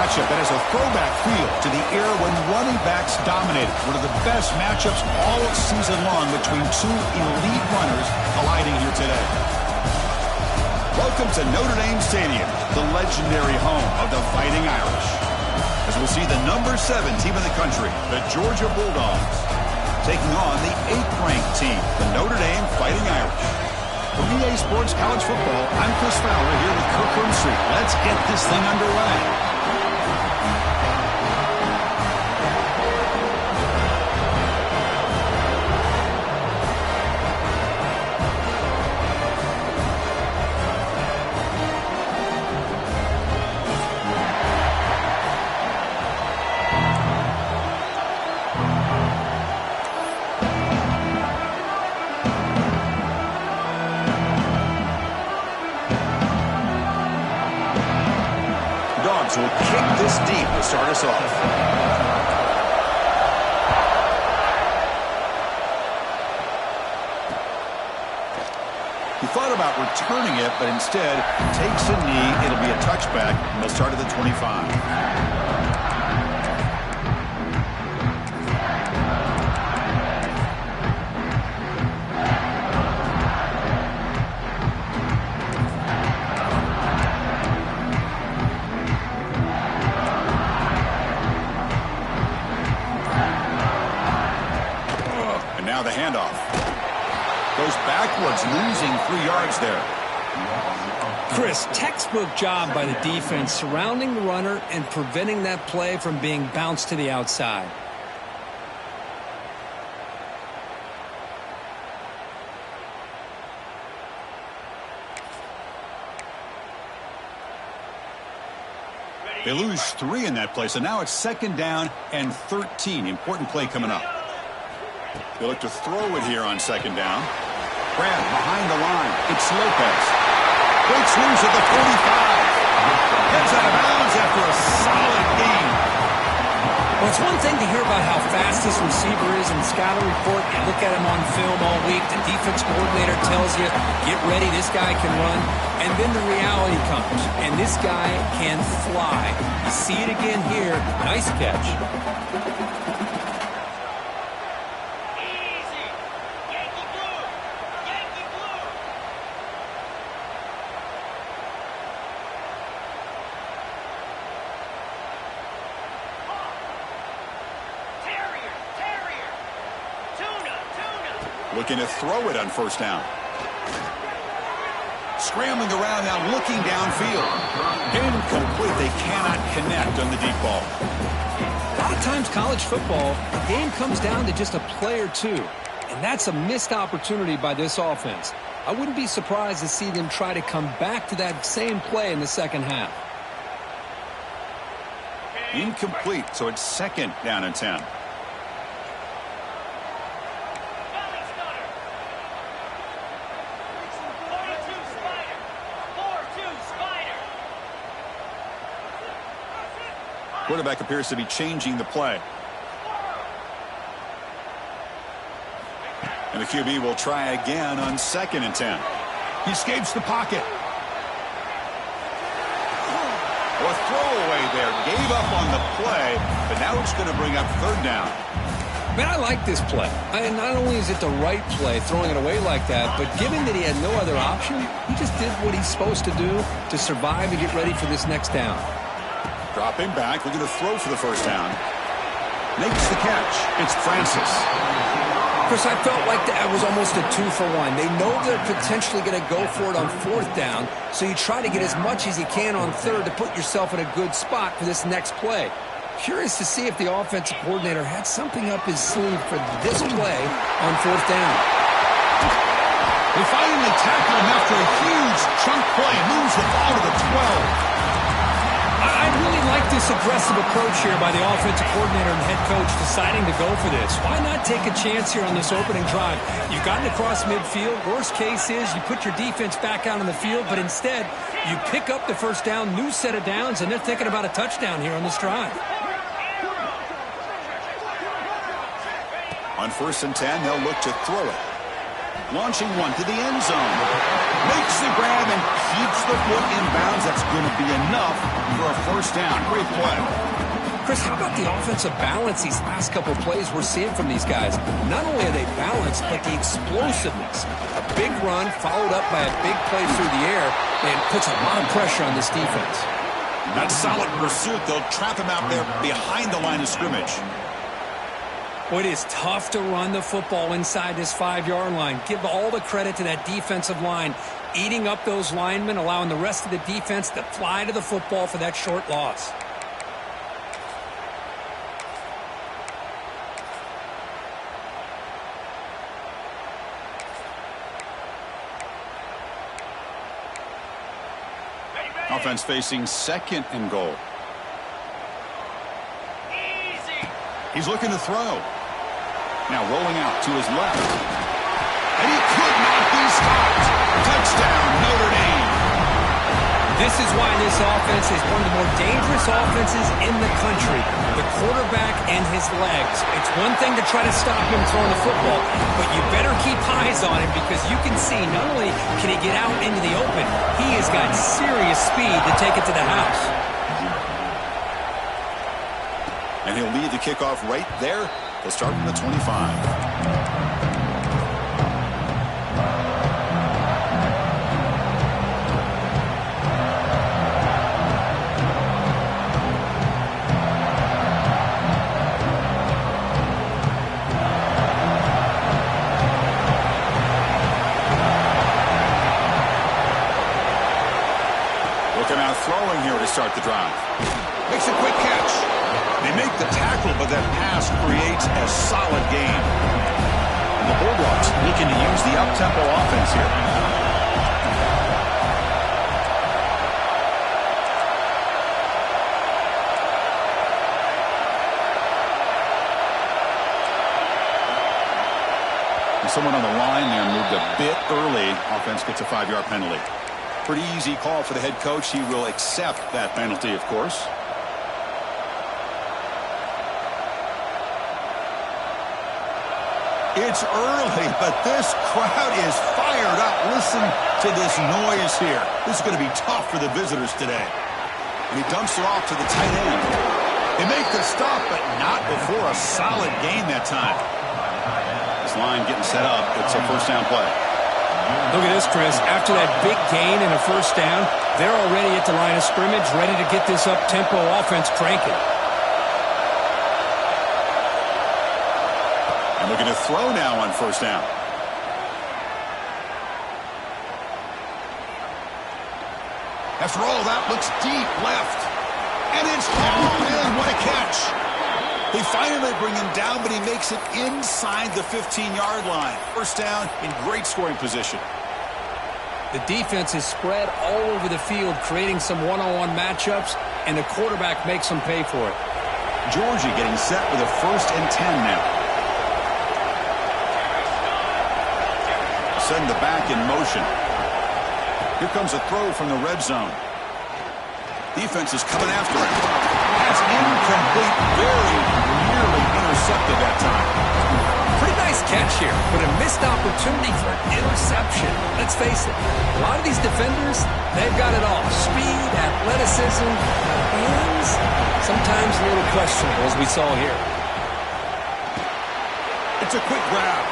matchup that has a throwback feel to the era when running backs dominated. One of the best matchups all season long between two elite runners colliding here today. Welcome to Notre Dame Stadium, the legendary home of the Fighting Irish. As we'll see the number 7 team in the country, the Georgia Bulldogs, taking on the 8th-ranked team, the Notre Dame Fighting Irish. From EA Sports College Football, I'm Chris Fowler here with Kirk Herbstreit. Let's get this thing underway. Will kick this deep to start us off. He thought about returning it, but instead takes a knee. It'll be a touchback, and they'll start at the 25. Now the handoff. Goes backwards, losing 3 yards there. Chris, textbook job by the defense surrounding the runner and preventing that play from being bounced to the outside. They lose 3 in that play, so now it's 2nd down and 13. Important play coming up. They look to throw it here on 2nd down. Grab behind the line. It's Lopez. Breaks loose at the 45. Gets out of bounds after a solid gain. Well, it's one thing to hear about how fast this receiver is in the scouting report. You look at him on film all week. The defense coordinator tells you, get ready, this guy can run. And then the reality comes, and this guy can fly. You see it again here. Nice catch. Looking to throw it on 1st down. Scrambling around now, looking downfield. Incomplete. They cannot connect on the deep ball. A lot of times college football, the game comes down to just a play or two. And that's a missed opportunity by this offense. I wouldn't be surprised to see them try to come back to that same play in the 2nd half. Incomplete, so it's 2nd down and 10. Quarterback appears to be changing the play. And the QB will try again on 2nd and 10. He escapes the pocket. A throwaway there. Gave up on the play, but now it's going to bring up 3rd down. Man, I like this play. Not only is it the right play, throwing it away like that, but given that he had no other option, he just did what he's supposed to do to survive and get ready for this next down. Dropping back, looking to throw for the 1st down. Makes the catch. It's Francis. Chris, I felt like that was almost a 2-for-1. They know they're potentially going to go for it on 4th down, so you try to get as much as you can on 3rd to put yourself in a good spot for this next play. Curious to see if the offensive coordinator had something up his sleeve for this play on 4th down. They finally tackle him after a huge chunk play. Moves the ball to the 12. I really like this aggressive approach here by the offensive coordinator and head coach deciding to go for this. Why not take a chance here on this opening drive? You've gotten across midfield. Worst case is you put your defense back out on the field, but instead you pick up the 1st down, new set of downs, and they're thinking about a touchdown here on this drive. On 1st and 10, they'll look to throw it. Launching one to the end zone. Makes the grab and keeps the foot in bounds. That's going to be enough for a first down. Great play. Chris, how about the offensive balance these last couple plays we're seeing from these guys? Not only are they balanced, but the explosiveness. A big run followed up by a big play through the air and puts a lot of pressure on this defense. That solid pursuit. They'll trap him out there behind the line of scrimmage. Well, it is tough to run the football inside this 5-yard line. Give all the credit to that defensive line, eating up those linemen, allowing the rest of the defense to fly to the football for that short loss. Offense facing second and goal. He's looking to throw. Now rolling out to his left. And he could not be stopped. Touchdown, Notre Dame. This is why this offense is one of the more dangerous offenses in the country. The quarterback and his legs. It's one thing to try to stop him throwing the football, but you better keep eyes on him because you can see not only can he get out into the open, he has got serious speed to take it to the house. And he'll lead the kickoff right there. They'll start from the 25. Looking out throwing here to start the drive. Makes a quick catch. They make the tackle, but that pass creates a solid gain. And the Bulldogs looking to use the up-tempo offense here. And someone on the line there moved a bit early. Offense gets a 5-yard penalty. Pretty easy call for the head coach. He will accept that penalty, of course. It's early, but this crowd is fired up. Listen to this noise here. This is going to be tough for the visitors today. And he dumps it off to the tight end. They make the stop, but not before a solid gain that time. This line getting set up. It's a first down play. Look at this, Chris. After that big gain and a first down, they're already at the line of scrimmage, ready to get this up-tempo offense cranking. And looking to throw now on first down. After all, that looks deep left. And it's hauled in. What a catch. They finally bring him down, but he makes it inside the 15-yard line. First down in great scoring position. The defense is spread all over the field, creating some one-on-one matchups, and the quarterback makes them pay for it. Georgia getting set with a 1st and 10 now. Send the back in motion. Here comes a throw from the red zone. Defense is coming after him. That's incomplete, very nearly intercepted that time. Pretty nice catch here, but a missed opportunity for an interception. Let's face it, a lot of these defenders, they've got it all. Speed, athleticism, hands, sometimes a little questionable, as we saw here. It's a quick grab.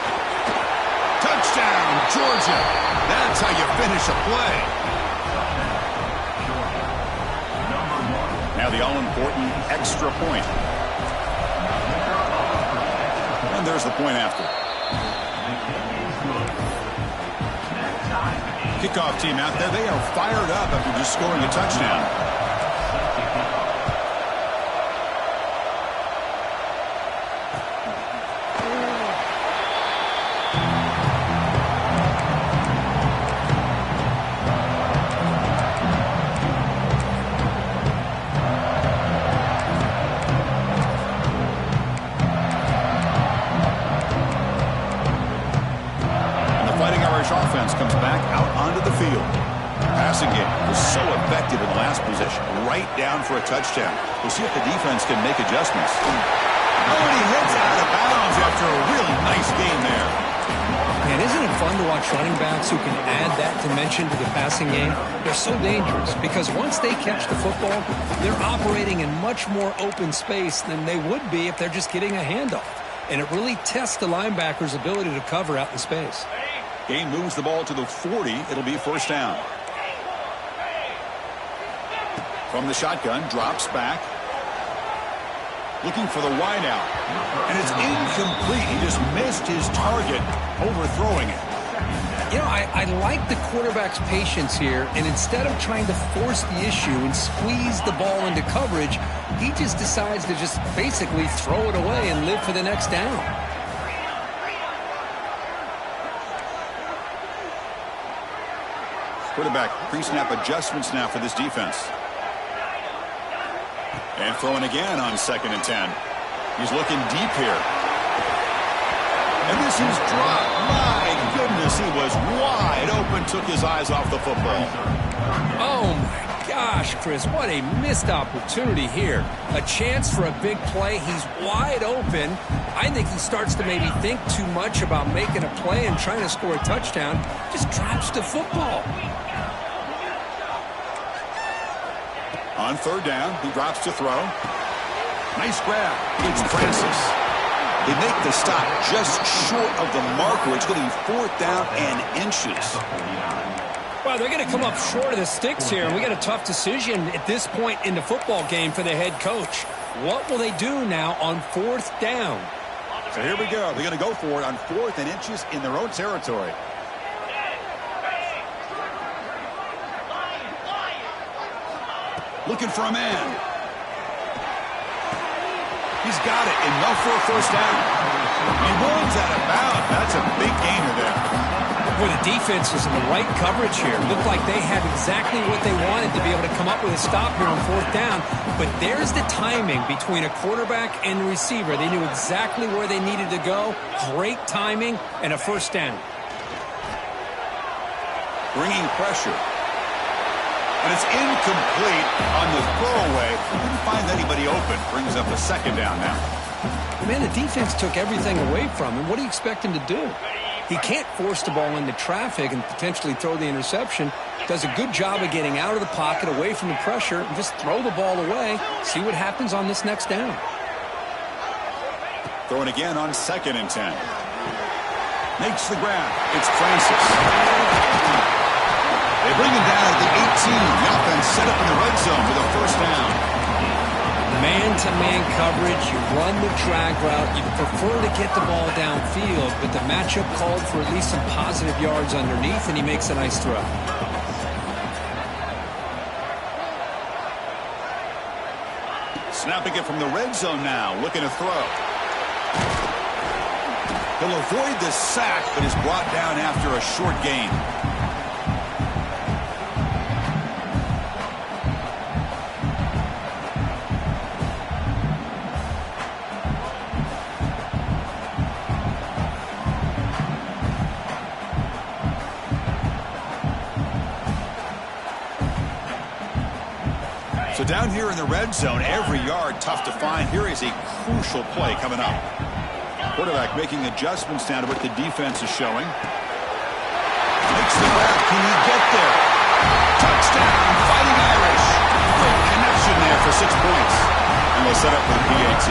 Touchdown, Georgia. That's how you finish a play. Now the all-important extra point. And there's the point after. Kickoff team out there. They are fired up after just scoring a touchdown. Offense comes back out onto the field. Passing game was so effective in the last possession, right down for a touchdown. We'll see if the defense can make adjustments. Oh, and he hits out of bounds after a really nice game there. And isn't it fun to watch running backs who can add that dimension to the passing game? They're so dangerous because once they catch the football, they're operating in much more open space than they would be if they're just getting a handoff. And it really tests the linebacker's ability to cover out in space. Game moves the ball to the 40. It'll be first down. From the shotgun, drops back. Looking for the wide out. And it's incomplete. He just missed his target, overthrowing it. You know, I like the quarterback's patience here, and instead of trying to force the issue and squeeze the ball into coverage, he just decides to just basically throw it away and live for the next down. Quarterback pre-snap adjustments now for this defense. And throwing again on 2nd and 10. He's looking deep here. And this is dropped. My goodness, he was wide open, took his eyes off the football. Oh, my gosh, Chris, what a missed opportunity here. A chance for a big play. He's wide open. I think he starts to maybe think too much about making a play and trying to score a touchdown. Just drops the football. On 3rd down, he drops to throw. Nice grab. It's Francis. They make the stop just short of the marker. It's going to be 4th down and inches. Well, they're going to come up short of the sticks here, and we got a tough decision at this point in the football game for the head coach. What will they do now on 4th down? So here we go. They're going to go for it on 4th and inches in their own territory. Looking for a man. He's got it. Enough for a first down. He runs out of bounds. That's a big gainer there. Boy, the defense was in the right coverage here. Looked like they had exactly what they wanted to be able to come up with a stop here on 4th down. But there's the timing between a quarterback and the receiver. They knew exactly where they needed to go. Great timing and a first down. Bringing pressure. And it's incomplete on the throwaway. Didn't find anybody open. Brings up a 2nd down now. Man, the defense took everything away from him. What do you expect him to do? He can't force the ball into traffic and potentially throw the interception. Does a good job of getting out of the pocket, away from the pressure, and just throw the ball away. See what happens on this next down. Throwing again on 2nd and 10. Makes the grab. It's Francis. They bring him down at the 18. The offense set up in the red zone for the first down. Man-to-man coverage. You run the drag route. You prefer to get the ball downfield, but the matchup called for at least some positive yards underneath, and he makes a nice throw. Snapping it from the red zone now. Looking to throw. He'll avoid the sack, but is brought down after a short gain. So down here in the red zone, every yard tough to find. Here is a crucial play coming up. Quarterback making adjustments now to what the defense is showing. Makes the grab. Can he get there? Touchdown, Fighting Irish. Great connection there for 6 points. And we'll set up for the PAT.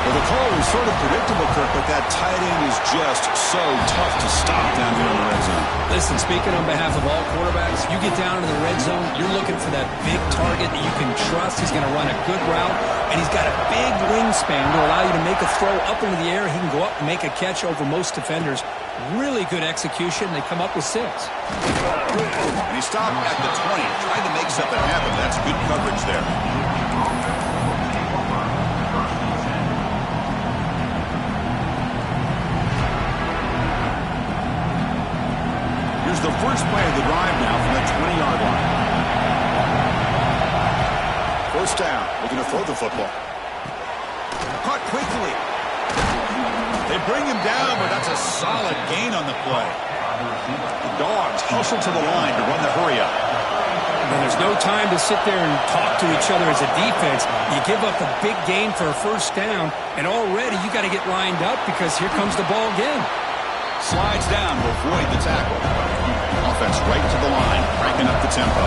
Well, the call was sort of predictable, Kirk, but that tight end is just so tough to stop down here in the red zone. Listen, speaking on behalf of all quarterbacks, you get down in the red zone, you're looking for that big target that you can trust. He's going to run a good route, and he's got a big wingspan to allow you to make a throw up into the air. He can go up and make a catch over most defenders. Really good execution. They come up with 6. And he stopped at the 20, trying to make something happen. That's good coverage there. The first play of the drive now from the 20-yard line. First down. Looking to throw the football. Caught quickly. They bring him down, but that's a solid gain on the play. The Dogs hustle to the line to run the hurry up. And there's no time to sit there and talk to each other as a defense. You give up a big gain for a first down, and already you got to get lined up because here comes the ball again. Slides down to avoid the tackle. Offense right to the line, cranking up the tempo.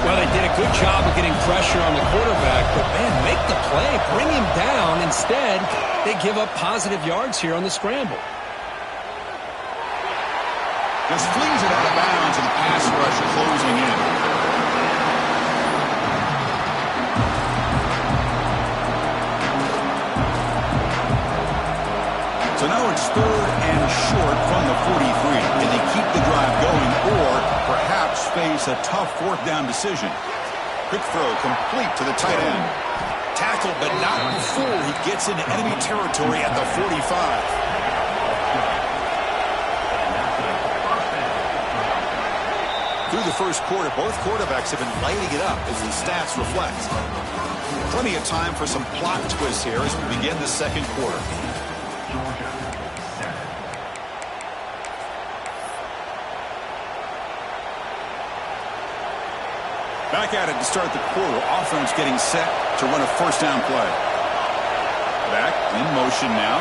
Well, they did a good job of getting pressure on the quarterback, but, man, make the play, bring him down. Instead, they give up positive yards here on the scramble. Just flings it out of bounds, and the pass rush closing in. So now it's 3rd and short from the 43. Can they keep the drive going or perhaps face a tough 4th down decision? Quick throw complete to the tight end. Tackled, but not before he gets into enemy territory at the 45. Through the first quarter, both quarterbacks have been lighting it up as the stats reflect. Plenty of time for some plot twists here as we begin the second quarter. Back at it to start the quarter. Offense getting set to run a 1st down play. Back in motion now.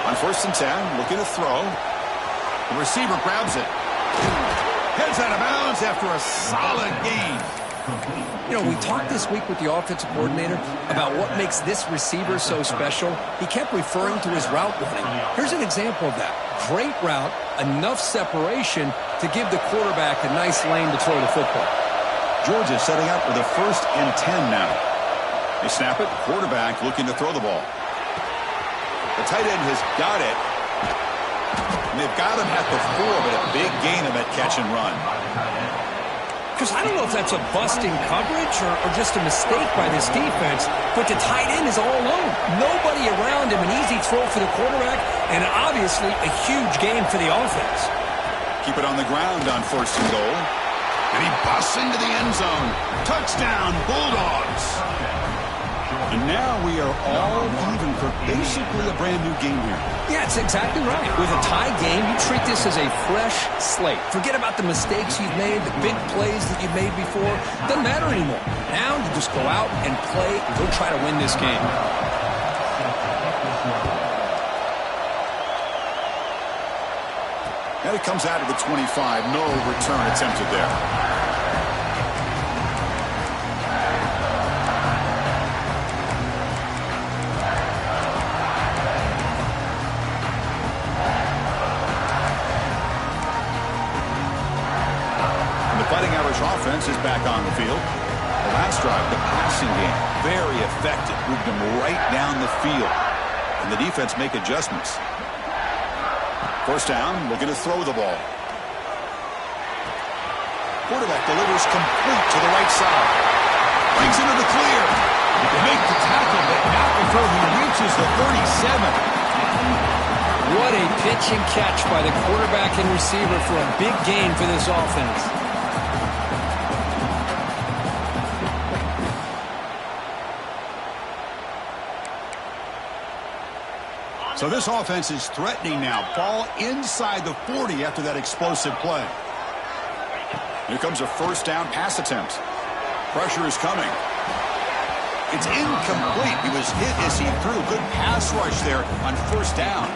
On 1st and 10, looking to throw. The receiver grabs it. Heads out of bounds after a solid gain. You know, we talked this week with the offensive coordinator about what makes this receiver so special. He kept referring to his route running. Here's an example of that. Great route, enough separation to give the quarterback a nice lane to throw the football. Georgia setting up with a 1st and 10 now. They snap it. Quarterback looking to throw the ball. The tight end has got it. And they've got him at the 4, but a big gain of that catch and run. Because I don't know if that's a busting coverage or just a mistake by this defense, but the tight end is all alone. Nobody around him, an easy throw for the quarterback, and obviously a huge gain for the offense. Keep it on the ground on 1st and goal. And he busts into the end zone. Touchdown, Bulldogs. And now we are all even for basically a brand new game here. Yeah, it's exactly right. With a tie game, you treat this as a fresh slate. Forget about the mistakes you've made, the big plays that you've made before. Doesn't matter anymore. Now you just go out and play and go try to win this game. And it comes out of the 25. No return attempted there. And the Fighting Irish offense is back on the field. The last drive, the passing game, very effective. Moved them right down the field. And the defense make adjustments. 1st down, looking to throw the ball. Quarterback delivers complete to the right side. Brings into the clear. They make the tackle, but not before he reaches the 37. What a pitch and catch by the quarterback and receiver for a big gain for this offense. So this offense is threatening now. Ball inside the 40 after that explosive play. Here comes a 1st down pass attempt. Pressure is coming. It's incomplete. He was hit as he threw. Good pass rush there on 1st down.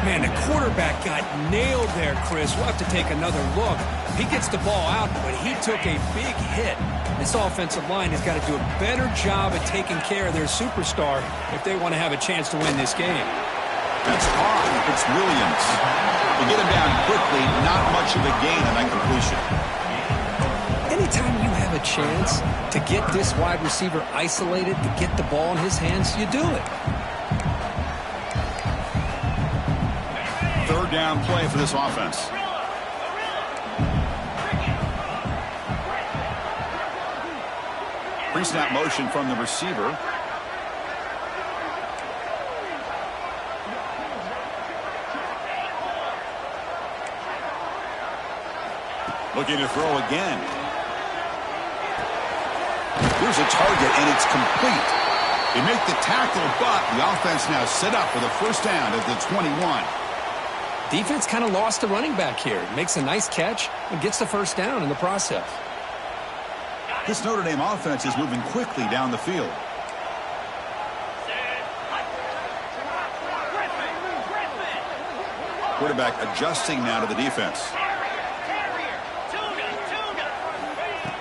Man, the quarterback got nailed there, Chris. We'll have to take another look. He gets the ball out, but he took a big hit. This offensive line has got to do a better job at taking care of their superstar if they want to have a chance to win this game. That's hard. It's Williams. To get him down quickly, not much of a gain on that completion. Anytime you have a chance to get this wide receiver isolated, to get the ball in his hands, you do it. 3rd down play for this offense. Pre-snap motion from the receiver. Looking to throw again. Here's a target, and it's complete. They make the tackle, but the offense now set up with a 1st down at the 21. Defense kind of lost the running back here. Makes a nice catch and gets the 1st down in the process. This Notre Dame offense is moving quickly down the field. Quarterback adjusting now to the defense.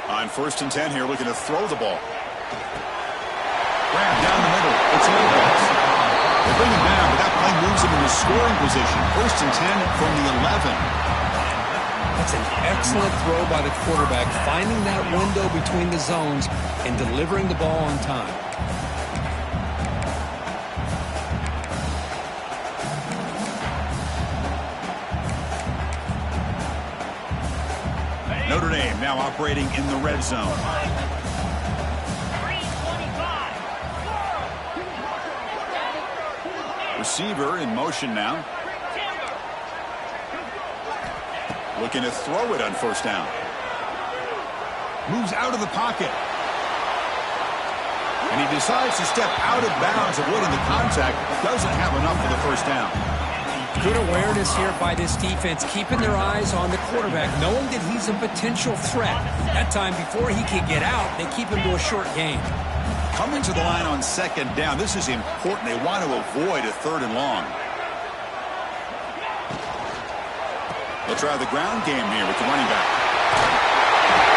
On 1st and 10 here, looking to throw the ball. Grab down the middle. It's Lopez. They bring him down, but that play moves him into scoring position. 1st and 10 from the 11. That's an excellent throw by the quarterback, finding that window between the zones and delivering the ball on time. Notre Dame now operating in the red zone. Receiver in motion now. Looking to throw it on 1st down. Moves out of the pocket. And he decides to step out of bounds, avoiding the contact. Doesn't have enough for the 1st down. Good awareness here by this defense, keeping their eyes on the quarterback, knowing that he's a potential threat. That time, before he can get out, they keep him to a short gain. Coming to the line on 2nd down. This is important. They want to avoid a 3rd and long. They'll try the ground game here with the running back.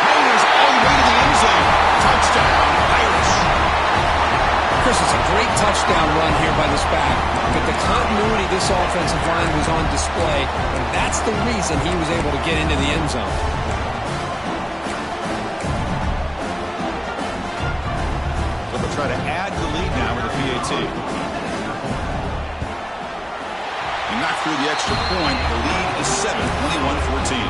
Mayers all the way to the end zone. Touchdown, Irish. Chris, it's a great touchdown run here by this back. But the continuity of this offensive line was on display, and that's the reason he was able to get into the end zone. So they'll try to add the lead now with a PAT. And knock through the extra point. The lead is 7, 21-14.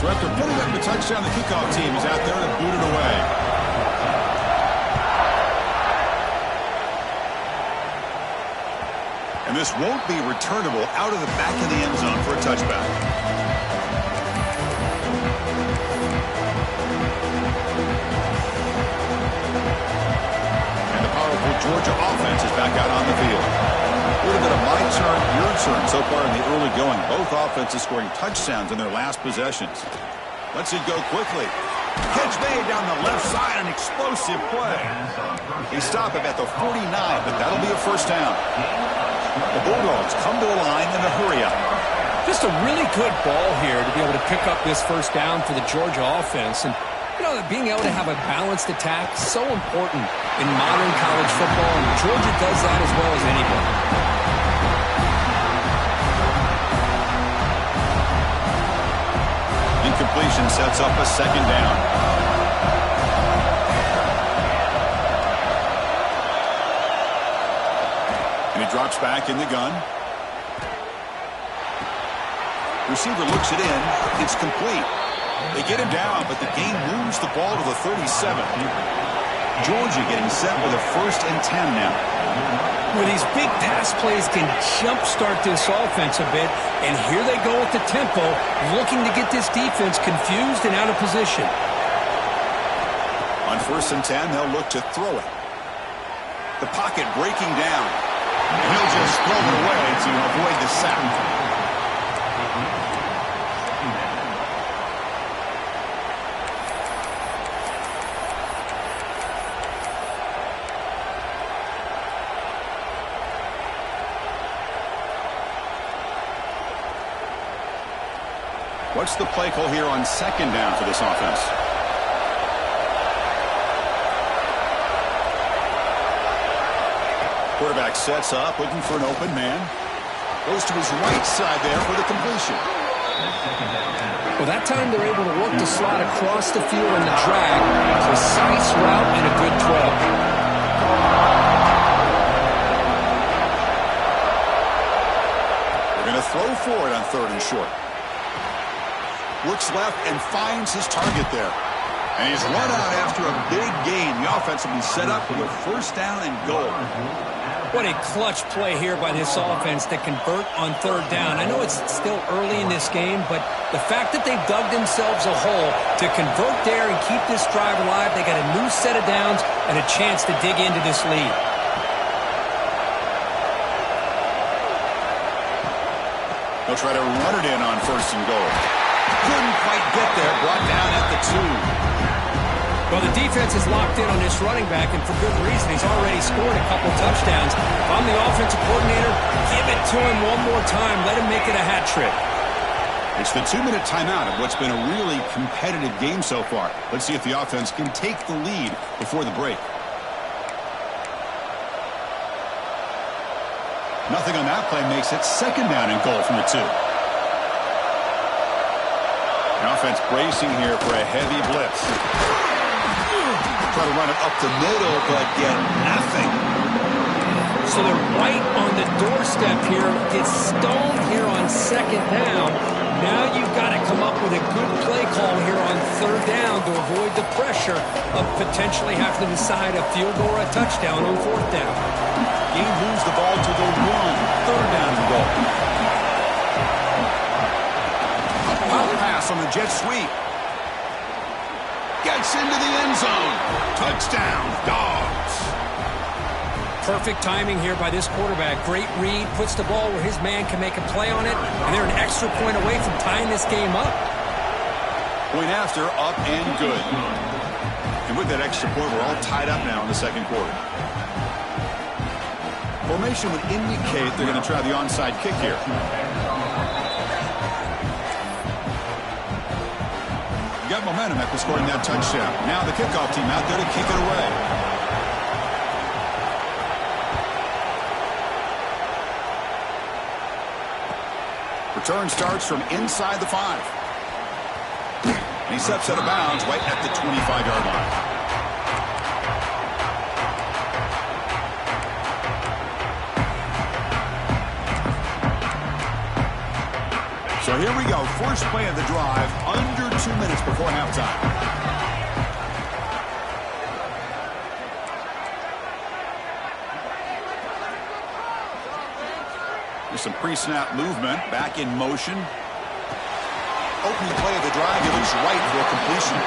So after putting up the touchdown, the kickoff team is out there to boot it away. And this won't be returnable out of the back of the end zone for a touchback. And the powerful Georgia offense is back out on the field. A little bit of my turn, your turn so far in the early going. Both offenses scoring touchdowns in their last possessions. Let's it go quickly. Catch made down the left side, an explosive play. They stop him at the 49, but that'll be a 1st down. The Bulldogs come to the line in a hurry up. Just a really good ball here to be able to pick up this 1st down for the Georgia offense. And, you know, being able to have a balanced attack is so important in modern college football, and Georgia does that as well as anybody. Incompletion sets up a 2nd down. And he drops back in the gun. Receiver looks it in. It's complete. They get him down, but the game moves the ball to the 37. Georgia getting set with a 1st and 10 now. Well, these big pass plays can jumpstart this offense a bit, and here they go with the tempo, looking to get this defense confused and out of position. On 1st and 10, they'll look to throw it. The pocket breaking down. And he'll just throw it away to avoid the sack. What's the play call here on 2nd down for this offense? Quarterback sets up, looking for an open man. Goes to his right side there for the completion. Well, that time they're able to work the slot across the field in the drag. Precise route and a good throw. They're going to throw for it on 3rd and short. Looks left and finds his target there. And he's run out after a big gain. The offense will be set up with a 1st down and goal. What a clutch play here by this offense to convert on 3rd down. I know it's still early in this game, but the fact that they've dug themselves a hole to convert there and keep this drive alive, they got a new set of downs and a chance to dig into this lead. They'll try to run it in on 1st and goal. Couldn't quite get there. Brought down at the 2. Well, the defense is locked in on this running back, and for good reason. He's already scored a couple touchdowns. If I'm the offensive coordinator, give it to him one more time. Let him make it a hat trick. It's the 2-minute timeout of what's been a really competitive game so far. Let's see if the offense can take the lead before the break. Nothing on that play makes it 2nd down and goal from the 2. The offense bracing here for a heavy blitz. Try to run it up the middle, but get nothing. So they're right on the doorstep here. Get stoned here on 2nd down. Now you've got to come up with a good play call here on 3rd down to avoid the pressure of potentially having to decide a field goal or a touchdown on 4th down. He moves the ball to the 1, 3rd down and goal. Out pass on the jet sweep. Gets into the end zone. Touchdown, Dogs. Perfect timing here by this quarterback. Great read, puts the ball where his man can make a play on it, and they're an extra point away from tying this game up. Point after, up and good. And with that extra point, we're all tied up now in the 2nd quarter. Formation would indicate they're going to try the onside kick here. You got momentum after scoring that touchdown. Now the kickoff team out there to kick it away. Return starts from inside the 5. And he steps out of bounds right at the 25-yard line. So here we go. First play of the drive, under 2 minutes before halftime. There's some pre-snap movement. Back in motion. Opening play of the drive. He looks right for a completion.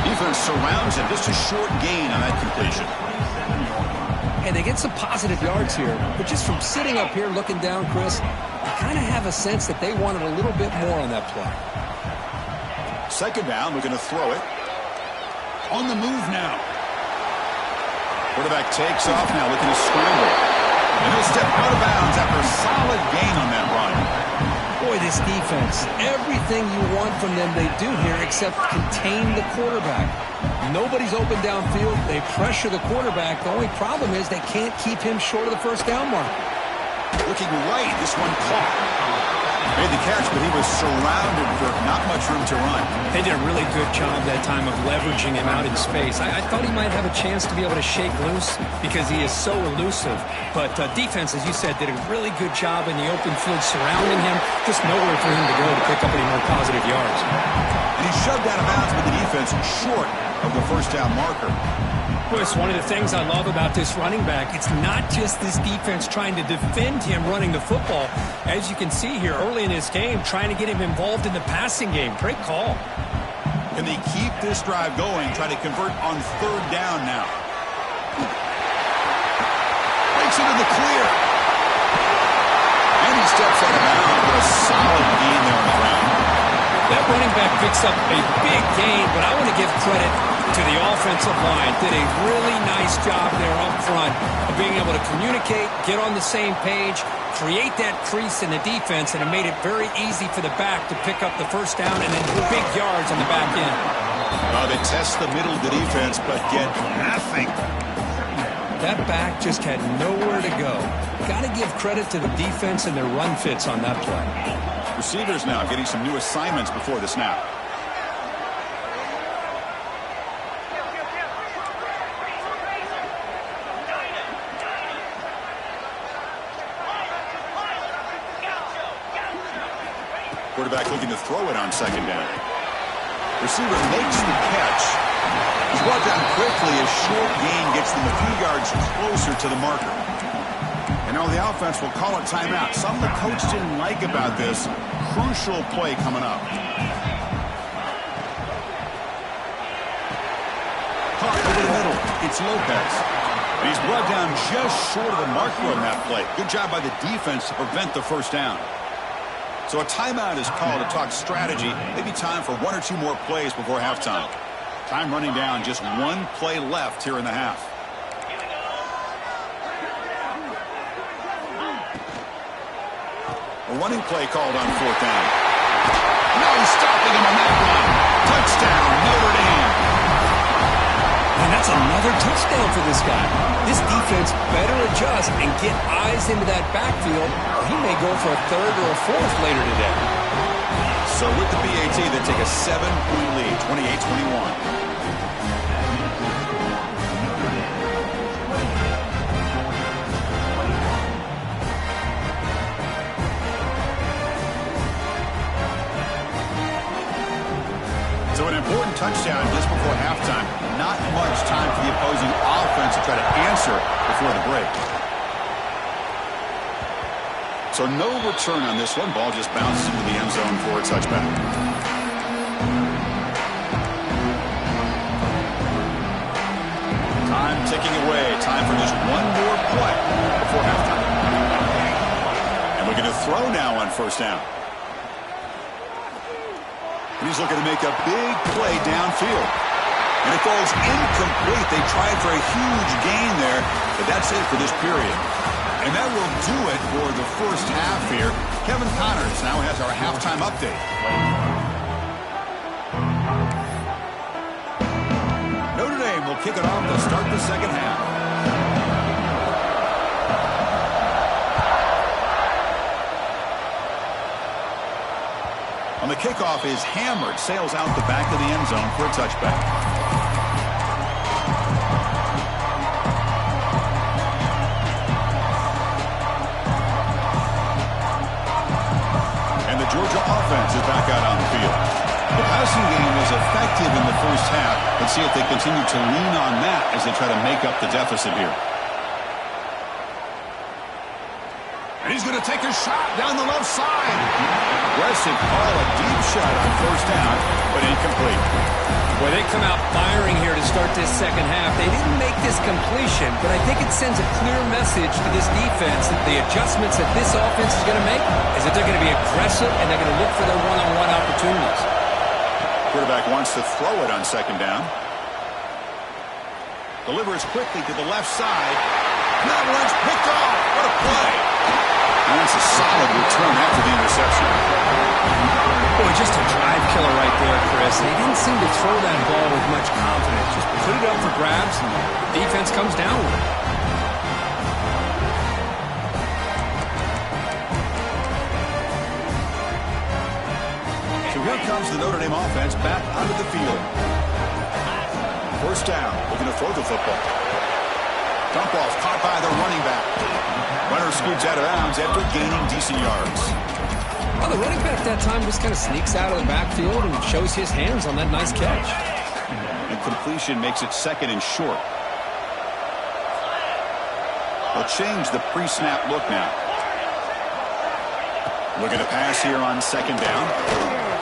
Defense surrounds him. Just a short gain on that completion. And they get some positive yards here. But just from sitting up here looking down, Chris, I kind of have a sense that they wanted a little bit more on that play. 2nd down, looking to throw it. On the move now. Quarterback takes off now, looking to scramble. And he'll step out of bounds after a solid gain on that run. Boy, this defense, everything you want from them they do here except contain the quarterback. Nobody's open downfield. They pressure the quarterback. The only problem is they can't keep him short of the 1st down mark. Looking right, this one caught. Made the catch, but he was surrounded for not much room to run. They did a really good job that time of leveraging him out in space. I thought he might have a chance to be able to shake loose because he is so elusive. But defense, as you said, did a really good job in the open field surrounding him. Just nowhere for him to go to pick up any more positive yards. And he shoved out of bounds with the defense short of the 1st down marker. Chris, one of the things I love about this running back, it's not just this defense trying to defend him running the football. As you can see here early in this game, trying to get him involved in the passing game. Great call. Can they keep this drive going, try to convert on 3rd down now? Breaks into the clear. And he steps out of bounds with a solid gain there on the ground. That running back picks up a big gain, but I want to give credit to the offensive line. Did a really nice job there up front of being able to communicate, get on the same page, create that crease in the defense, and it made it very easy for the back to pick up the 1st down and then big yards on the back end. They test the middle of the defense, but get nothing. That back just had nowhere to go. Got to give credit to the defense and their run fits on that play. Receivers now getting some new assignments before the snap. Quarterback looking to throw it on 2nd down. Receiver makes the catch. He's brought down quickly. A short gain gets them a few yards closer to the marker. And now the offense will call a timeout. Something the coach didn't like about this. Crucial play coming up. Caught over the middle. It's Lopez. And he's brought down just short of the marker on that play. Good job by the defense to prevent the 1st down. So a timeout is called to talk strategy. Maybe time for 1 or 2 more plays before halftime. Time running down, just one play left here in the half. A running play called on 4th down. No stopping him on that run. Touchdown, Notre Dame. And that's another touchdown for this guy. This defense better adjust and get eyes into that backfield. He may go for a 3rd or a 4th later today. So with the BAT, they take a 7-point lead, 28-21. So an important touchdown just before halftime. Not much time for the opposing offense to try to answer before the break. So no return on this one. Ball just bounces into the end zone for a touchback. Time ticking away. Time for just one more play before halftime. And we're going to throw now on 1st down. He's looking to make a big play downfield. And it falls incomplete. They tried for a huge gain there, but that's it for this period. And that will do it for the first half here. Kevin Connors now has our halftime update. Notre Dame will kick it off to start the second half. On the kickoff is hammered, sails out the back of the end zone for a touchback. And the Georgia offense is back out on the field. The passing game was effective in the first half. Let's see if they continue to lean on that as they try to make up the deficit here. And he's going to take a shot down the left side. Aggressive call, a deep shot on 1st down, but incomplete. Boy, they come out firing here to start this second half. They didn't make this completion, but I think it sends a clear message to this defense that the adjustments that this offense is going to make is that they're going to be aggressive and they're going to look for their one-on-one opportunities. Quarterback wants to throw it on 2nd down. Delivers quickly to the left side. That one's picked off. What a play. And that's a solid return after the interception. Boy, just a drive killer right there, Chris. They didn't seem to throw that ball with much confidence. Just put it up for grabs, and the defense comes down with it. So here comes the Notre Dame offense back onto the field. 1st down, looking to throw the football. Dump off caught by the running back. Runner scoots out of bounds after gaining decent yards. Well, the running back that time just kind of sneaks out of the backfield and shows his hands on that nice catch. And completion makes it 2nd and short. They'll change the pre-snap look now. Looking to pass here on 2nd down.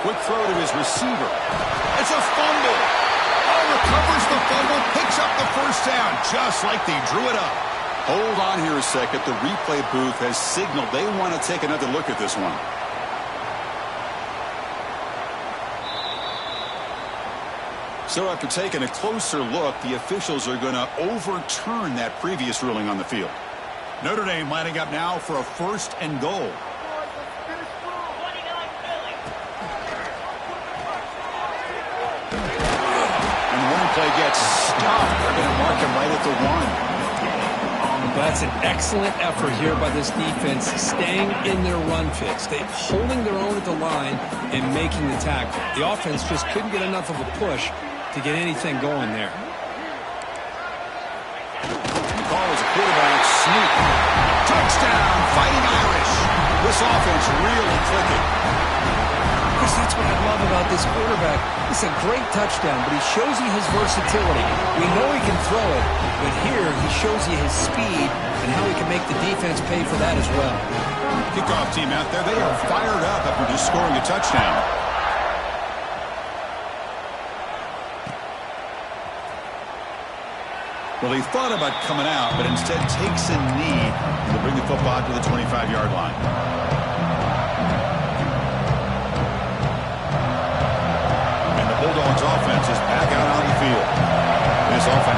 Quick throw to his receiver. It's a fumble. Recovers the fumble, picks up the 1st down, just like they drew it up. Hold on here a second. The replay booth has signaled they want to take another look at this one. So after taking a closer look, the officials are going to overturn that previous ruling on the field. Notre Dame lining up now for a 1st and goal. Play gets stopped. They're going to mark him right at the 1. That's an excellent effort here by this defense, staying in their run fits. They're holding their own at the line and making the tackle. The offense just couldn't get enough of a push to get anything going there. The call is a quarterback sneak. Touchdown, Fighting Irish. This offense really clicking. Chris, that's what I love about this quarterback. It's a great touchdown, but he shows you his versatility. We know he can throw it, but here he shows you his speed and how he can make the defense pay for that as well. Kickoff team out there, they are fired up after just scoring a touchdown. Well, he thought about coming out, but instead takes a knee to bring the football to the 25-yard line. Bulldogs offense is back out on the field.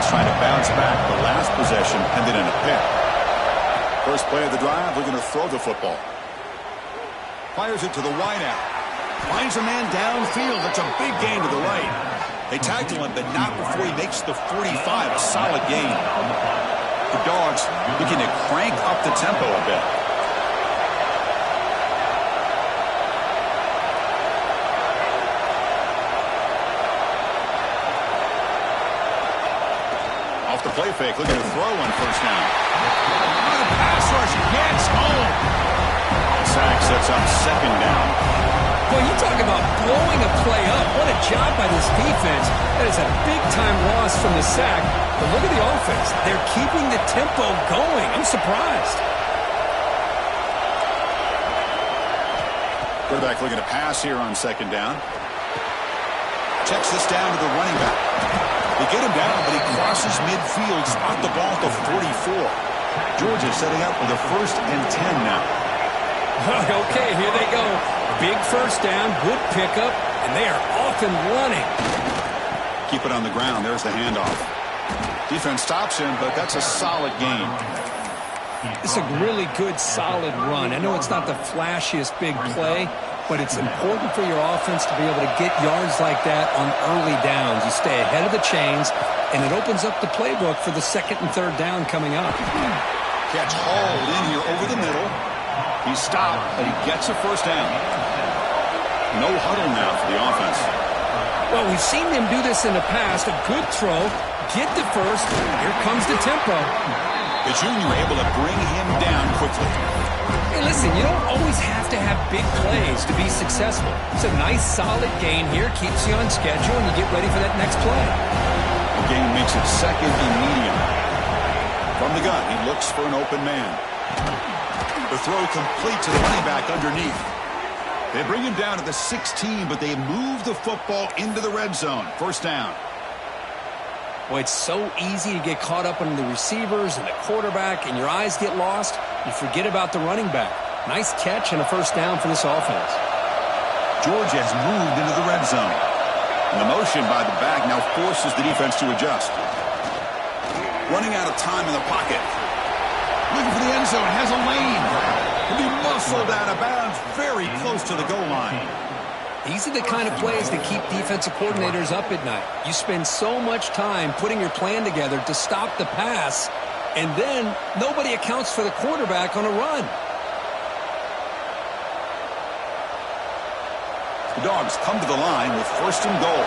trying to bounce back. The last possession ended in a pick. First play of the drive, we're going to throw the football. Fires it to the wideout. Finds a man downfield. That's a big gain to the right. They tackle him, but not before he makes the 45. A solid gain. The Dogs looking to crank up the tempo a bit. Off the play fake, looking to throw on first down. The pass rush gets home. Sack sets up second down. Well, you talk about blowing a play up. What a job by this defense. That is a big-time loss from the sack. But look at the offense. They're keeping the tempo going. I'm surprised. Quarterback looking to pass here on second down. Checks this down to the running back. They get him down, but he crosses midfield, spot the ball at the 44. Georgia setting up with a 1st and 10 now. Okay, here they go. Big first down, good pickup, and they are off and running. Keep it on the ground. There's the handoff. Defense stops him, but that's a solid gain. It's a really good, solid run. I know it's not the flashiest big play, but it's important for your offense to be able to get yards like that on early downs. You stay ahead of the chains, and it opens up the playbook for the 2nd and 3rd down coming up. Catch hauled in here over the middle. He stopped, but he gets a first down. No huddle now for the offense. Well, we've seen them do this in the past. A good throw, get the first. Here comes the tempo. The junior able to bring him down quickly. Hey, listen, you don't always have to have big plays to be successful. It's a nice, solid gain here. Keeps you on schedule, and you get ready for that next play. The gain makes it 2nd and medium. From the gun, he looks for an open man. The throw complete to the running back underneath. They bring him down to the 16, but they move the football into the red zone. First down. Well, it's so easy to get caught up on the receivers and the quarterback, and your eyes get lost. You forget about the running back. Nice catch and a first down for this offense. Georgia has moved into the red zone. And the motion by the back now forces the defense to adjust. Running out of time in the pocket. Looking for the end zone, has a lane. He'll be muscled out of bounds, very close to the goal line. These are the kind of plays that keep defensive coordinators up at night. You spend so much time putting your plan together to stop the pass, and then nobody accounts for the quarterback on a run. The Dogs come to the line with 1st and goal.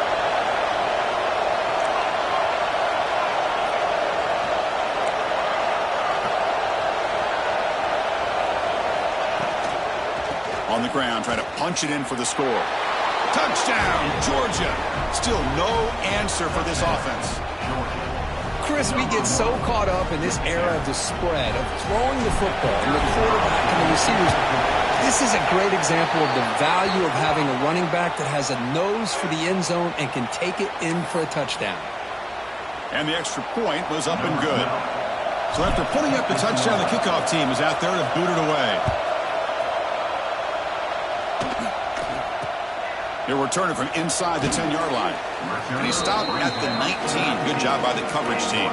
On the ground, trying to punch it in for the score. Touchdown, Georgia. Still no answer for this offense. Chris, we get so caught up in this era of the spread, of throwing the football, and the quarterback and the receivers. This is a great example of the value of having a running back that has a nose for the end zone and can take it in for a touchdown. And the extra point was up and good. So after putting up the touchdown, the kickoff team is out there to boot it away. He'll return it from inside the 10-yard line. And he stopped at the 19. Good job by the coverage team.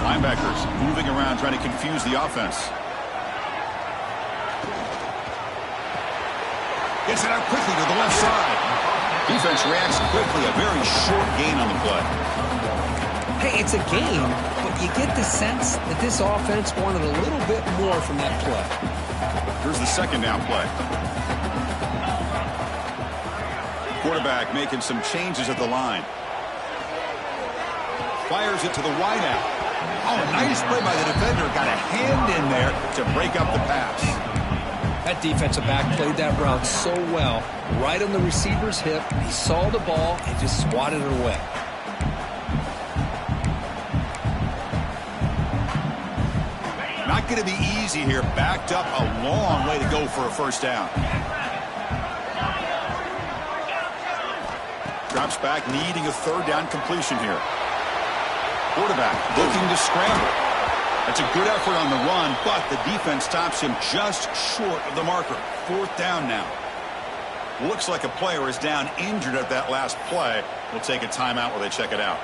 Linebackers moving around, trying to confuse the offense. Gets it out quickly to the left side. Defense reacts quickly. A very short gain on the play. Hey, it's a gain, but you get the sense that this offense wanted a little bit more from that play. Here's the 2nd down play. Quarterback making some changes at the line. Fires it to the wideout. Oh, nice play by the defender. Got a hand in there to break up the pass. That defensive back played that route so well. Right on the receiver's hip. He saw the ball and just swatted it away. Not going to be easy here. Backed up a long way to go for a first down. Drops back, needing a 3rd down completion here. Quarterback looking to scramble. That's a good effort on the run, but the defense stops him just short of the marker. 4th down now. Looks like a player is down injured at that last play. We'll take a timeout while they check it out.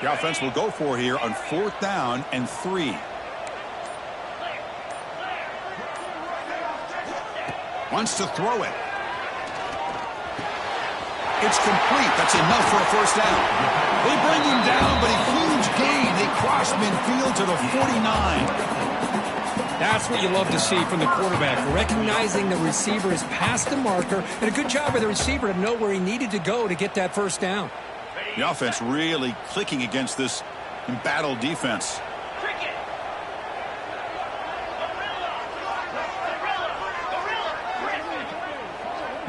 The offense will go for here on 4th down and 3. Wants to throw it. It's complete. That's enough for a 1st down. They bring him down, but a huge gain. They cross midfield to the 49. That's what you love to see from the quarterback, recognizing the receiver is past the marker, and a good job by the receiver to know where he needed to go to get that 1st down. The offense really clicking against this embattled defense.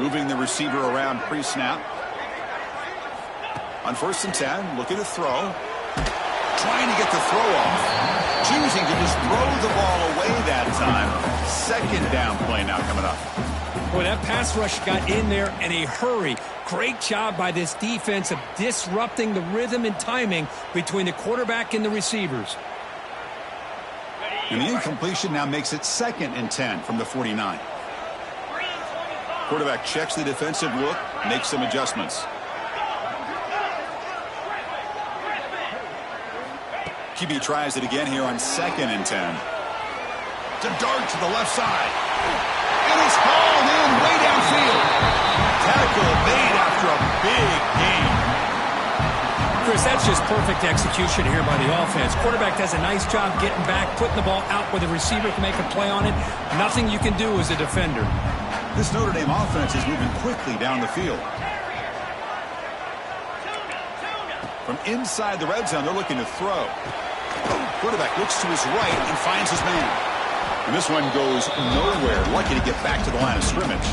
Moving the receiver around pre-snap. On 1st and 10, looking to throw. Trying to get the throw off. Choosing to just throw the ball away that time. 2nd down play now coming up. Boy, that pass rush got in there in a hurry. Great job by this defense of disrupting the rhythm and timing between the quarterback and the receivers. And the incompletion now makes it 2nd and 10 from the 49. Quarterback checks the defensive look, makes some adjustments. QB tries it again here on 2nd and 10. It's a dart to the left side. And it's hauled in way downfield. Tackle made after a big gain. Chris, that's just perfect execution here by the offense. Quarterback does a nice job getting back, putting the ball out where the receiver can make a play on it. Nothing you can do as a defender. This Notre Dame offense is moving quickly down the field. From inside the red zone, they're looking to throw. Quarterback looks to his right and finds his man. And this one goes nowhere. Lucky to get back to the line of scrimmage.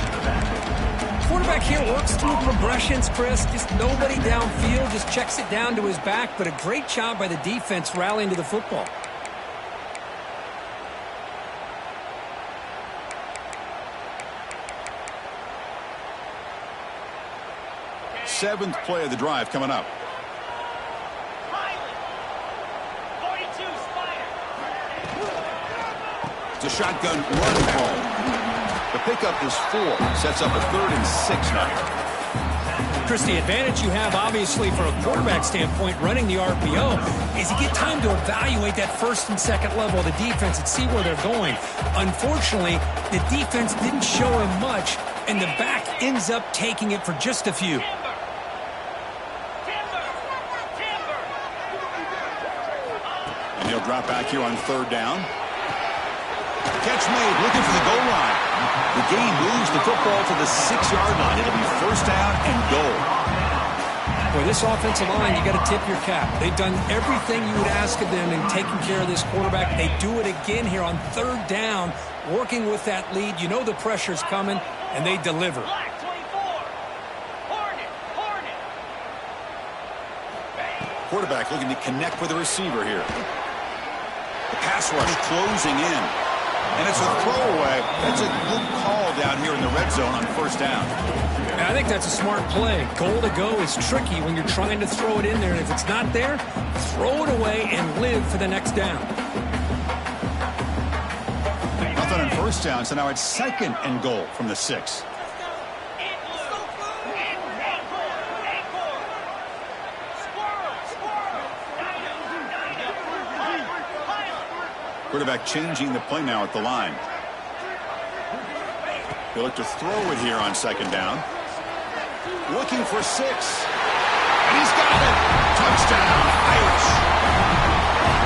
Quarterback here works through progressions, Chris. Just nobody downfield, just checks it down to his back. But a great job by the defense rallying to the football. Seventh play of the drive coming up. It's a shotgun run call. The pickup is 4. Sets up a 3rd and 6 now. Chris, the advantage you have, obviously, from a quarterback standpoint, running the RPO, is you get time to evaluate that 1st and 2nd level of the defense and see where they're going. Unfortunately, the defense didn't show him much, and the back ends up taking it for just a few. And he'll drop back here on 3rd down. Catch made, looking for the goal line. The game moves the football to the 6-yard line. It'll be 1st down and goal. Boy, this offensive line, you got to tip your cap. They've done everything you would ask of them in taking care of this quarterback. They do it again here on 3rd down, working with that lead. You know the pressure's coming, and they deliver. Quarterback looking to connect with the receiver here. The pass rush closing in. And it's a throwaway. That's a good call down here in the red zone on 1st down. I think that's a smart play. Goal to go is tricky when you're trying to throw it in there. And if it's not there, throw it away and live for the next down. Nothing on 1st down, so now it's 2nd and goal from the 6. Quarterback changing the play now at the line. He'll look to throw it here on 2nd down. Looking for 6. And he's got it. Touchdown, Irish.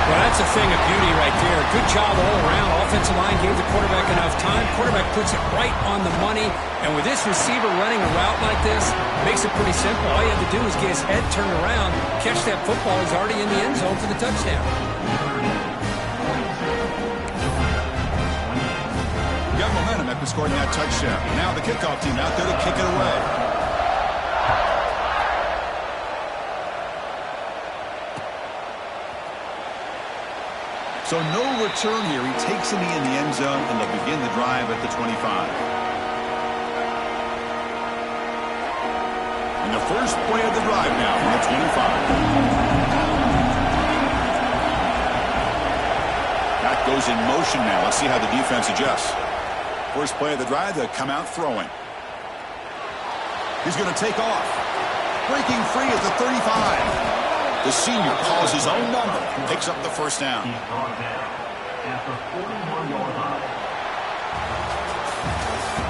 Well, that's a thing of beauty right there. Good job all around. Offensive line gave the quarterback enough time. Quarterback puts it right on the money. And with this receiver running a route like this, makes it pretty simple. All you have to do is get his head turned around, catch that football. He's already in the end zone for the touchdown. Got momentum at step in scoring that touchdown. Now the kickoff team out there to kick it away. So no return here. He takes the knee in the end zone, and they'll begin the drive at the 25. And the first play of the drive now from the 25. That goes in motion now. Let's see how the defense adjusts. First play of the drive, they'll come out throwing. He's going to take off. Breaking free at the 35. The senior calls his own number and picks up the first down.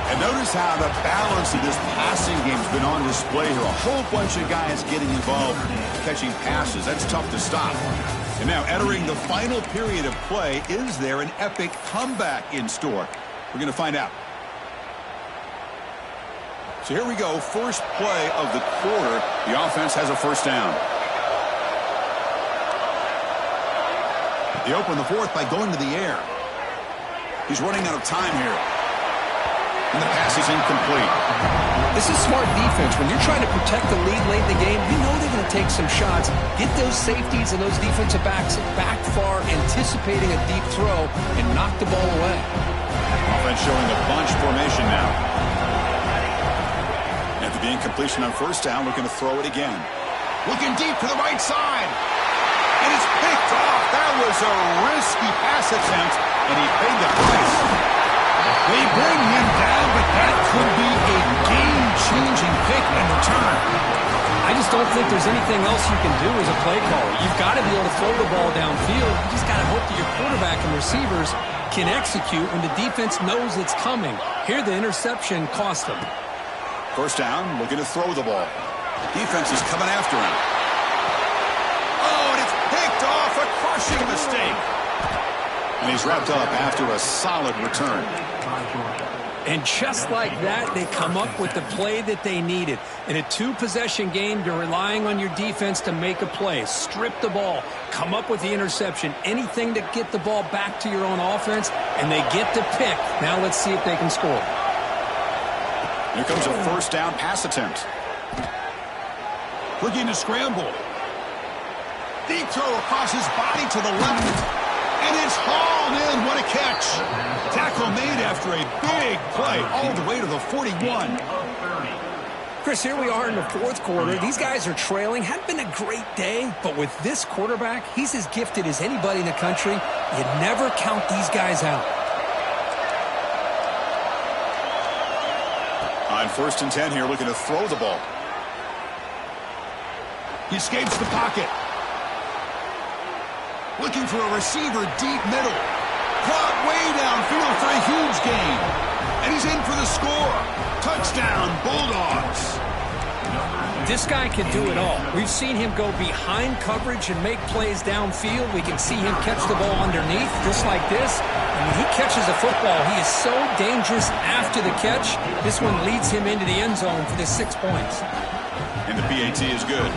And notice how the balance of this passing game has been on display here. A whole bunch of guys getting involved catching passes. That's tough to stop. And now entering the final period of play, is there an epic comeback in store? We're going to find out. So here we go. First play of the quarter. The offense has a first down. They open the fourth by going to the air. He's running out of time here. And the pass is incomplete. This is smart defense. When you're trying to protect the lead late in the game, you know they're going to take some shots. Get those safeties and those defensive backs back far, anticipating a deep throw, and knock the ball away. Offense showing the bunch formation now. After the incompletion on first down, looking to throw it again. Looking deep to the right side. And it's picked off. That was a risky pass attempt, and he paid the price. They bring him down, but that could be a game-changing pick in return. I just don't think there's anything else you can do as a play caller. You've got to be able to throw the ball downfield. You just got to hope that your quarterback and receivers can execute when the defense knows it's coming. Here, the interception cost him. First down, looking to throw the ball. Defense is coming after him. Oh, and it's picked off. A crushing mistake. And he's wrapped up after a solid return. And just like that, they come up with the play that they needed. In a two-possession game, you're relying on your defense to make a play. Strip the ball. Come up with the interception. Anything to get the ball back to your own offense, and they get to pick. Now let's see if they can score. Here comes a first down pass attempt. Looking to scramble. Deep throw across his body to the left. And it's hauled in. What a catch. Tackle made after a big play all the way to the 41. Chris, here we are in the fourth quarter. These guys are trailing. Hadn't been a great day, but with this quarterback, he's as gifted as anybody in the country. You never count these guys out. On 1st and 10 here, looking to throw the ball. He escapes the pocket. Looking for a receiver deep middle. Caught way downfield for a huge gain. And he's in for the score. Touchdown, Bulldogs. This guy can do it all. We've seen him go behind coverage and make plays downfield. We can see him catch the ball underneath, just like this. And when he catches a football, he is so dangerous after the catch. This one leads him into the end zone for the 6 points. And the PAT is good.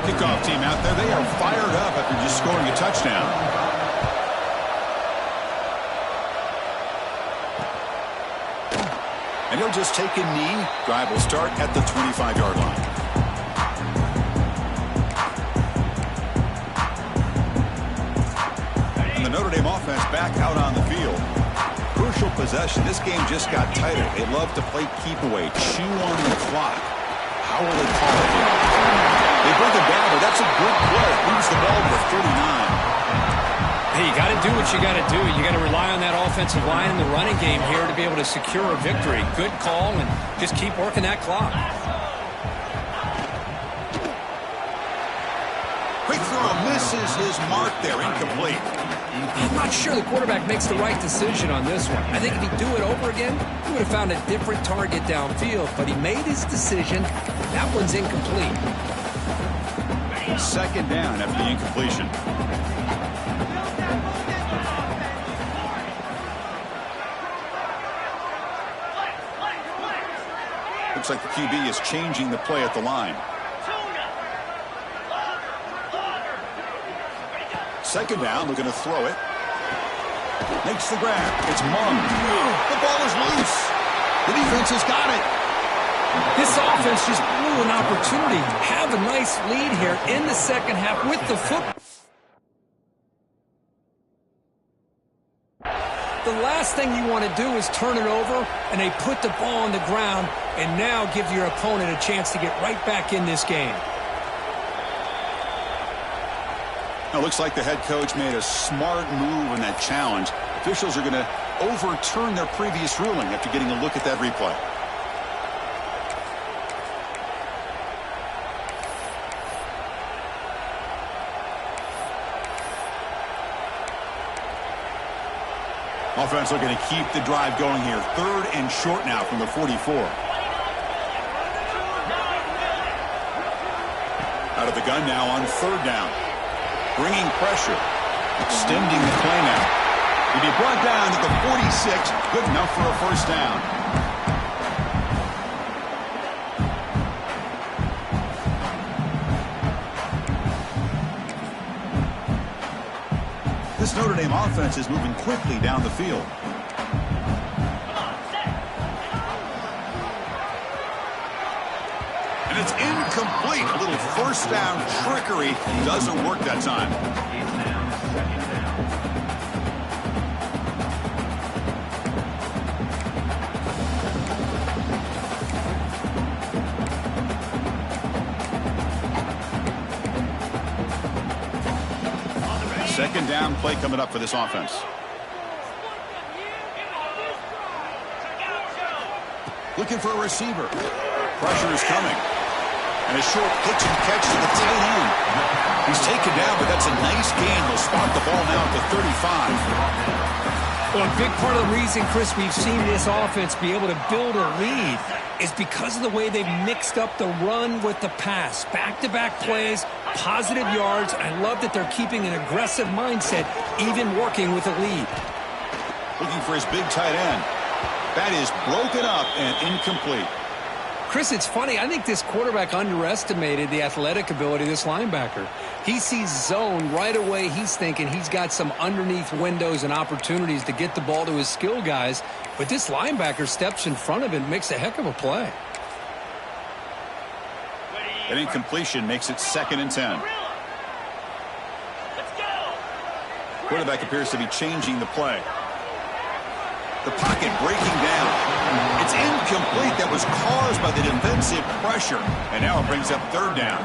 Kickoff team out there, they are fired up after just scoring a touchdown. And he'll just take a knee. Drive will start at the 25-yard line. And the Notre Dame offense back out on the field. Crucial possession. This game just got tighter. They love to play keep away, chew on the clock. How will they call it here? They bring it down, but that's a good play. Moves the ball to the 39. Hey, you got to do what you got to do. You got to rely on that offensive line in the running game here to be able to secure a victory. Good call, and just keep working that clock. Quick throw misses his mark there. Incomplete. I'm not sure the quarterback makes the right decision on this one. I think if he'd do it over again, he would have found a different target downfield, but he made his decision. That one's incomplete. Second down after the incompletion. Looks like the QB is changing the play at the line. Second down, looking to throw it. Makes the grab. It's Mung. The ball is loose. The defense has got it. This offense just blew an opportunity. Have a nice lead here in the second half with the football. The last thing you want to do is turn it over, and they put the ball on the ground and now give your opponent a chance to get right back in this game. Now, looks like the head coach made a smart move in that challenge. Officials are going to overturn their previous ruling after getting a look at that replay. Offense looking to keep the drive going here. 3rd and short now from the 44. Out of the gun now on 3rd down. Bringing pressure. Extending the play now. He'll be brought down at the 46. Good enough for a first down. This Notre Dame offense is moving quickly down the field. And it's incomplete. A little first down trickery doesn't work that time. Second down play coming up for this offense. Looking for a receiver. Pressure is coming. And a short pitch and catch to the tight end. He's taken down, but that's a nice gain. They'll spot the ball now at the 35. Well, a big part of the reason, Chris, we've seen this offense be able to build a lead is because of the way they've mixed up the run with the pass. Back-to-back plays, positive yards. I love that they're keeping an aggressive mindset, even working with a lead. Looking for his big tight end. That is broken up and incomplete. Chris, it's funny. I think this quarterback underestimated the athletic ability of this linebacker. He sees zone right away. He's thinking he's got some underneath windows and opportunities to get the ball to his skill guys. But this linebacker steps in front of him and makes a heck of a play. An incompletion makes it 2nd and 10. Quarterback appears to be changing the play. The pocket breaking down. It's incomplete. That was caused by the defensive pressure. And now it brings up 3rd down.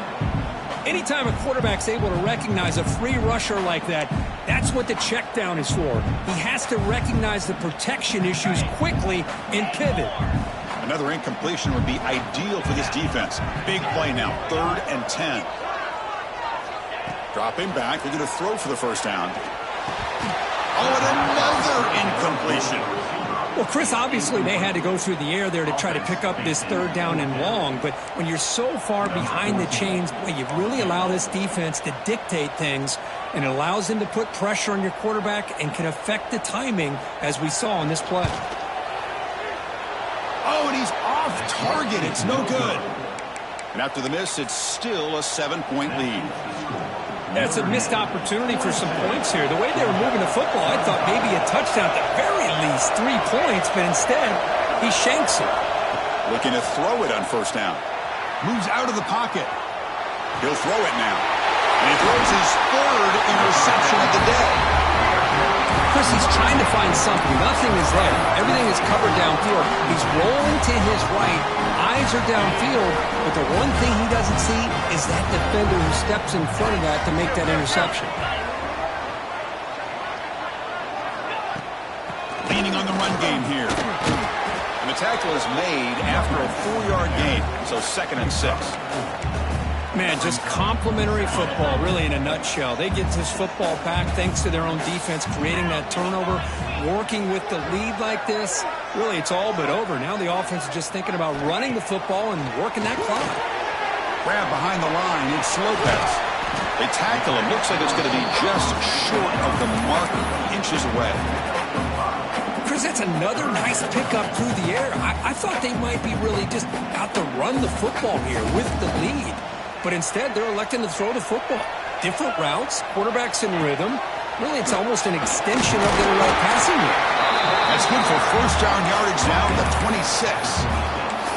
Anytime a quarterback's able to recognize a free rusher like that, that's what the check down is for. He has to recognize the protection issues quickly and pivot. Another incompletion would be ideal for this defense. Big play now, 3rd and 10. Dropping back, looking to throw for the first down. Oh, and another incompletion. Well, Chris, obviously they had to go through the air there to try to pick up this 3rd down and long, but when you're so far behind the chains, boy, you really allow this defense to dictate things, and it allows them to put pressure on your quarterback and can affect the timing, as we saw in this play. Oh, and he's off target. It's no good. And after the miss, it's still a 7-point lead. That's a missed opportunity for some points here. The way they were moving the football, I thought maybe a touchdown, at the very least 3 points, but instead, he shanks it. Looking to throw it on first down. Moves out of the pocket. He'll throw it now. And he throws his 3rd interception of the day. Chris, he's trying to find something. Nothing is there. Everything is covered downfield. He's rolling to his right. Eyes are downfield. But the one thing he doesn't see is that defender who steps in front of that to make that interception. Leaning on the run game here. And the tackle is made after a 4-yard gain. So 2nd and 6. Man, just complimentary football, really, in a nutshell. They get this football back thanks to their own defense, creating that turnover, working with the lead like this. Really, it's all but over. Now the offense is just thinking about running the football and working that clock. Grab behind the line. It's Lopez. They tackle him. Looks like it's going to be just short of the mark, inches away. Chris, that's another nice pickup through the air. I thought they might be really just out to run the football here with the lead. But instead, they're electing to throw the football. Different routes, quarterbacks in rhythm. Really, it's almost an extension of their passing game. That's good for first down yardage now at the 26.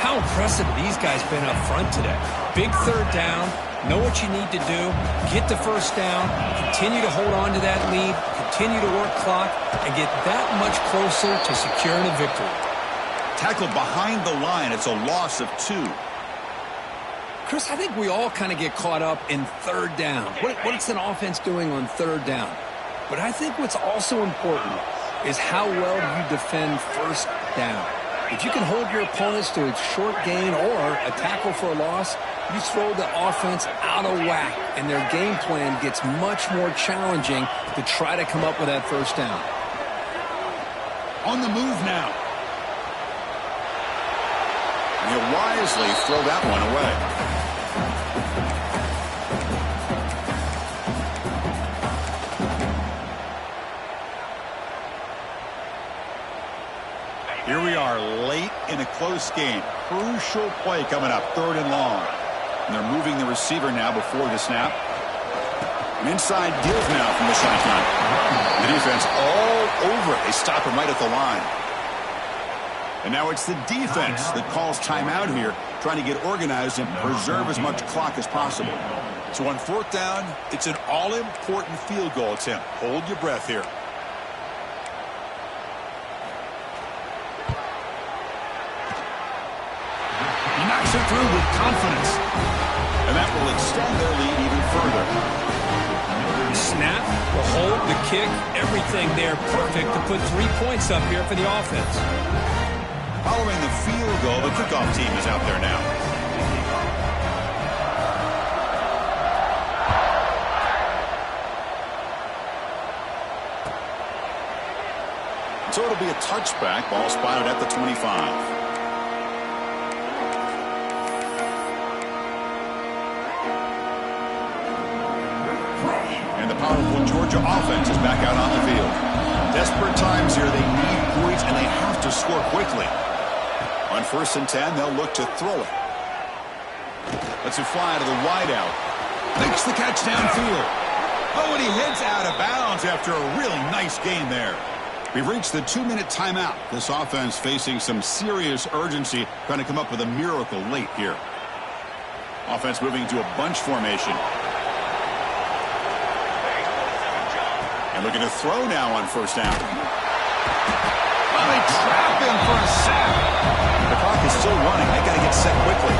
How impressive these guys been up front today. Big third down, know what you need to do, get the first down, continue to hold on to that lead, continue to work clock, and get that much closer to securing a victory. Tackled behind the line. It's a loss of 2. Chris, I think we all kind of get caught up in third down. What's an offense doing on third down? But I think what's also important is how well you defend first down. If you can hold your opponents to a short gain or a tackle for a loss, you throw the offense out of whack, and their game plan gets much more challenging to try to come up with that first down. On the move now. And he'll wisely throw that one away. Here we are late in a close game. Crucial play coming up, 3rd and long. And they're moving the receiver now before the snap. An inside give now from the shotgun. The defense all over it. They stop him right at the line. And now it's the defense that calls timeout here, trying to get organized and preserve as much clock as possible. So on 4th down, it's an all-important field goal attempt. Hold your breath here. Knocks it through with confidence. And that will extend their lead even further. The snap, the hold, the kick, everything there perfect to put 3 points up here for the offense. Following the field goal, the kickoff team is out there now. So it'll be a touchback. Ball spotted at the 25. Powerful Georgia offense is back out on the field. Desperate times here. They need points, and they have to score quickly. On 1st and 10, they'll look to throw it. Lets it fly to the wideout. Makes the catch downfield. Oh, and he heads out of bounds after a really nice gain there. We've reached the 2-minute timeout. This offense facing some serious urgency, trying to come up with a miracle late here. Offense moving to a bunch formation. And looking to throw now on 1st down. Well, they trap him for a sack. The clock is still running. They got to get set quickly.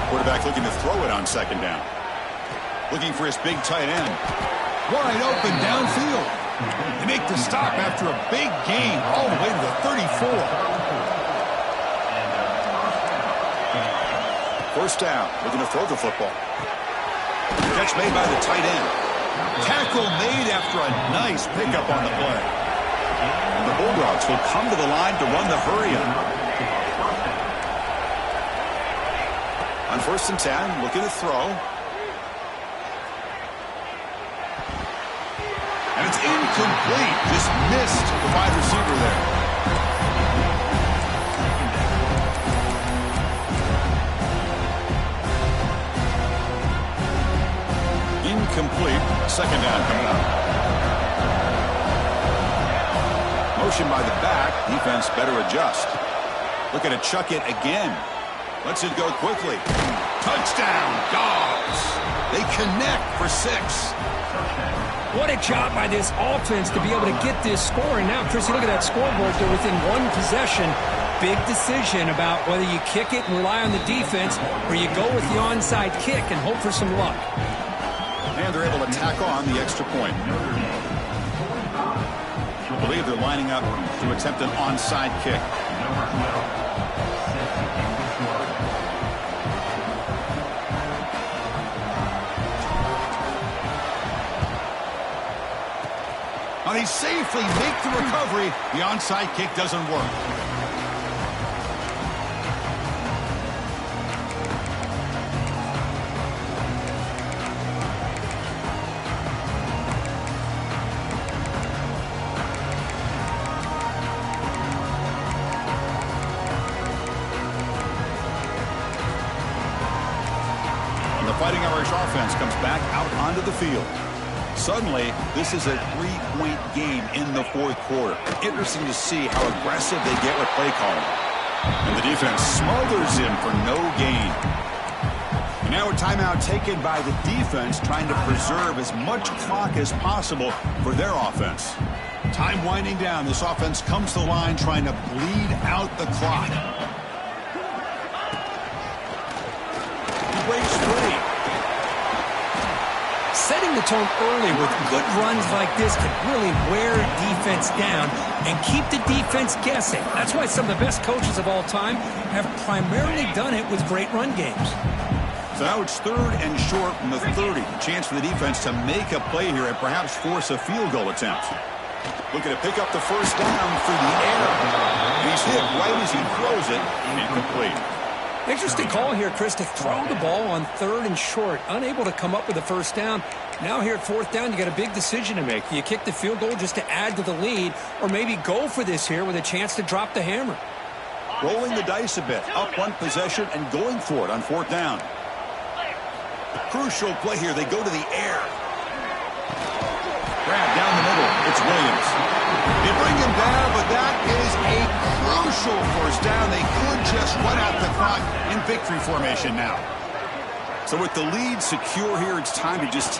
Quarterback looking to throw it on 2nd down. Looking for his big tight end. Wide open downfield. They make the stop after a big gain all the way to the 34. 1st down, looking to throw the football. Catch made by the tight end. Tackle made after a nice pickup on the play. And the Bulldogs will come to the line to run the hurry-up. On 1st and 10, looking to throw. And it's incomplete. Just missed the wide receiver there. Incomplete. 2nd down coming up. Motion by the back. Defense better adjust. Looking to chuck it again. Lets it go quickly. Touchdown, Dogs. They connect for 6. What a job by this offense to be able to get this scoring. Now, Chris, you look at that scoreboard. They're within 1 possession. Big decision about whether you kick it and rely on the defense or you go with the onside kick and hope for some luck. And they're able to tack on the extra point. I believe they're lining up to attempt an onside kick. Now they safely make the recovery. The onside kick doesn't work. offense comes back out onto the field. Suddenly, this is a 3-point game in the fourth quarter. Interesting to see how aggressive they get with play calling. And the defense smothers him for no gain. And now a timeout taken by the defense, trying to preserve as much clock as possible for their offense. Time winding down. This offense comes to the line trying to bleed out the clock. He breaks free. Setting the tone early with good runs like this can really wear defense down and keep the defense guessing. That's why some of the best coaches of all time have primarily done it with great run games. So now it's 3rd and short from the 30. A chance for the defense to make a play here and perhaps force a field goal attempt. Looking to pick up the first down through the air. He's hit right as he throws it, incomplete. Interesting call here, Chris, to throw the ball on 3rd and short. Unable to come up with a first down. Now here at 4th down, you got a big decision to make. Do you kick the field goal just to add to the lead, or maybe go for this here with a chance to drop the hammer? Rolling the dice a bit. Up one possession and going for it on 4th down. Crucial play here. They go to the air. Grab down the middle. It's Williams. They bring him down, but that is a crucial first down. They could just run out the clock in victory formation now. So with the lead secure here, it's time to just